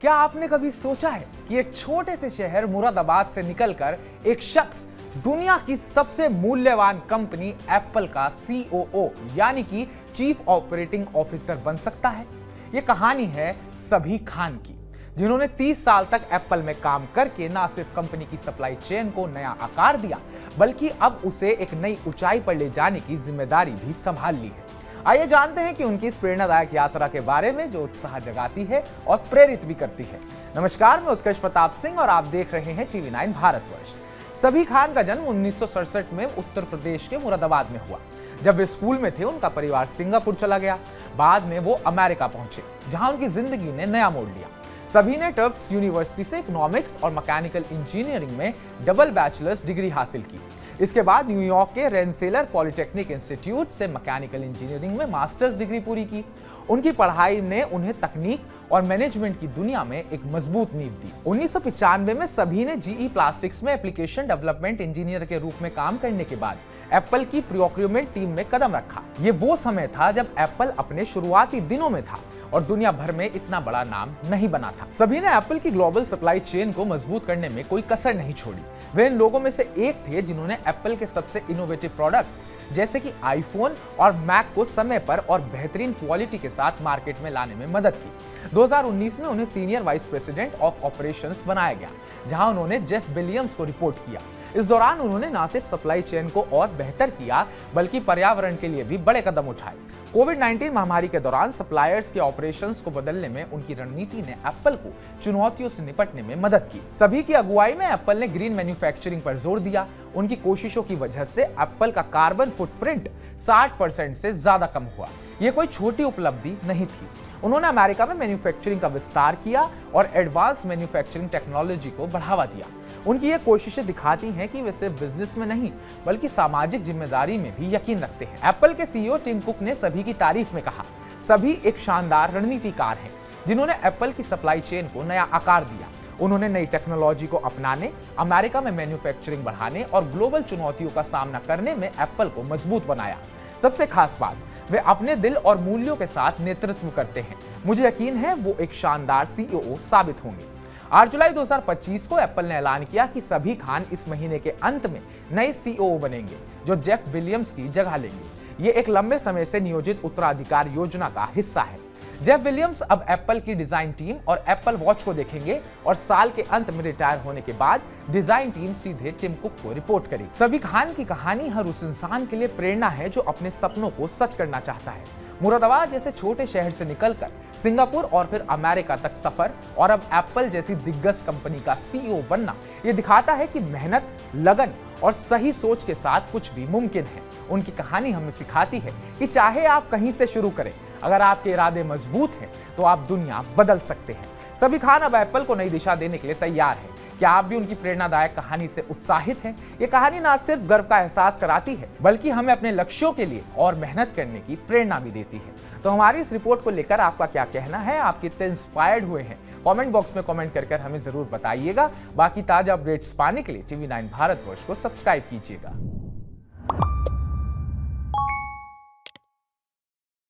क्या आपने कभी सोचा है कि एक छोटे से शहर मुरादाबाद से निकलकर एक शख्स दुनिया की सबसे मूल्यवान कंपनी एप्पल का सीओओ यानी कि चीफ ऑपरेटिंग ऑफिसर बन सकता है? यह कहानी है सभी खान की, जिन्होंने 30 साल तक एप्पल में काम करके न सिर्फ कंपनी की सप्लाई चेन को नया आकार दिया, बल्कि अब उसे एक नई ऊंचाई पर ले जाने की जिम्मेदारी भी संभाल ली है। आइए जानते हैं कि उनकी इस प्रेरणादायक यात्रा के बारे में, जो उत्साह जगाती है और प्रेरित भी करती है। नमस्कार, मैं उत्कर्ष प्रताप सिंह और आप देख रहे हैं टीवी 9 भारतवर्ष। सभी खान का जन्म 1967 में उत्तर प्रदेश के मुरादाबाद में हुआ। जब वे स्कूल में थे, उनका परिवार सिंगापुर चला गया। बाद में वो अमेरिका पहुंचे, जहां उनकी जिंदगी ने नया मोड़ लिया। सभी ने टफ्ट्स यूनिवर्सिटी से इकोनॉमिक्स और मैकेनिकल इंजीनियरिंग में डबल बैचलर्स डिग्री हासिल की। इसके बाद न्यूयॉर्क के रेनसेलर पॉलिटेक्निक इंस्टीट्यूट से मैकेनिकल इंजीनियरिंग में मास्टर्स डिग्री पूरी की। उनकी पढ़ाई ने उन्हें तकनीक और मैनेजमेंट की दुनिया में एक मजबूत नींव दी। 1995 में सभी ने जीई प्लास्टिक्स में एप्लीकेशन डेवलपमेंट इंजीनियर के रूप में काम करने के बाद एप्पल की प्रोक्योरमेंट टीम में कदम रखा। ये वो समय था जब एप्पल अपने शुरुआती दिनों में था और दुनिया भर में इतना बड़ा नाम नहीं बना था। सभी ने एप्पल की ग्लोबल सप्लाई चेन को मजबूत करने में कोई कसर नहीं छोड़ी। वे इन लोगों में से एक थे जिन्होंने एप्पल के सबसे इनोवेटिव प्रोडक्ट्स जैसे कि आईफोन और मैक को समय पर और बेहतरीन क्वालिटी के साथ मार्केट में लाने में मदद की। 2019 में उन्हें senior vice president of operations बनाया गया, जहां उन्होंने जेफ विलियम्स को रिपोर्ट किया। इस दौरान उन्होंने न सिर्फ सप्लाई चेन को और बेहतर किया, बल्कि पर्यावरण के लिए भी बड़े कदम उठाए। कोविड-19 महामारी के दौरान सप्लायर्स के ऑपरेशंस को बदलने में उनकी रणनीति ने एप्पल को चुनौतियों से निपटने में मदद की। सभी की अगुवाई में एप्पल ने ग्रीन मैन्युफैक्चरिंग पर जोर दिया। उनकी कोशिशों की वजह से एप्पल का कार्बन फुटप्रिंट 60% से ज्यादा कम हुआ। यह कोई छोटी उपलब्धि नहीं थी। उन्होंने अमेरिका में मैन्युफैक्चरिंग का विस्तार किया और एडवांस मैन्युफैक्चरिंग टेक्नोलॉजी को बढ़ावा दिया। उनकी ये कोशिशें दिखाती हैं कि वे सिर्फ बिजनेस में नहीं, बल्कि सामाजिक जिम्मेदारी में भी यकीन रखते हैं। एप्पल के सीईओ टिम कुक ने सभी की तारीफ में कहा, सभी एक शानदार रणनीतिकार हैं, जिन्होंने एप्पल की सप्लाई चेन को नया आकार दिया। उन्होंने नई टेक्नोलॉजी को अपनाने, अमेरिका में मैन्युफैक्चरिंग बढ़ाने और ग्लोबल चुनौतियों का सामना करने में एप्पल को मजबूत बनाया। सबसे खास बात, वे अपने दिल और मूल्यों के साथ नेतृत्व करते हैं। मुझे यकीन है वो एक शानदार सीईओ साबित होंगे। 8 जुलाई 2025 को एप्पल ने ऐलान किया कि सभी खान इस महीने के अंत में नए सीईओ बनेंगे, जो जेफ विलियम्स की जगह लेंगे। ये एक लंबे समय से नियोजित उत्तराधिकार योजना का हिस्सा है। जेफ विलियम्स अब एप्पल की डिजाइन टीम और एप्पल वॉच को देखेंगे और साल के अंत में रिटायर होने के बाद डिजाइन टीम सीधे टिम कुक को रिपोर्ट करेगी। सभी खान की कहानी हर उस इंसान के लिए प्रेरणा है जो अपने सपनों को सच करना चाहता है। मुरादाबाद जैसे छोटे शहर से निकलकर सिंगापुर और फिर अमेरिका तक सफर और अब एप्पल जैसी दिग्गज कंपनी का सीईओ बनना, यह दिखाता है कि मेहनत, लगन और सही सोच के साथ कुछ भी मुमकिन है। उनकी कहानी हमें सिखाती है कि चाहे आप कहीं से शुरू करें, अगर आपके इरादे मजबूत हैं तो आप दुनिया बदल सकते हैं। सभी खान अब एप्पल को नई दिशा देने के लिए तैयार है। क्या आप भी उनकी प्रेरणादायक कहानी से उत्साहित हैं? ये कहानी ना सिर्फ गर्व का एहसास कराती है, बल्कि हमें अपने लक्ष्यों के लिए और मेहनत करने की प्रेरणा भी देती है। तो हमारी इस रिपोर्ट को लेकर आपका क्या कहना है? आप कितने इंस्पायर्ड हुए हैं? कमेंट बॉक्स में कमेंट कर हमें जरूर बताइएगा। बाकी ताजा अपडेट्स पाने के लिए टीवी 9 भारतवर्ष को सब्सक्राइब कीजिएगा।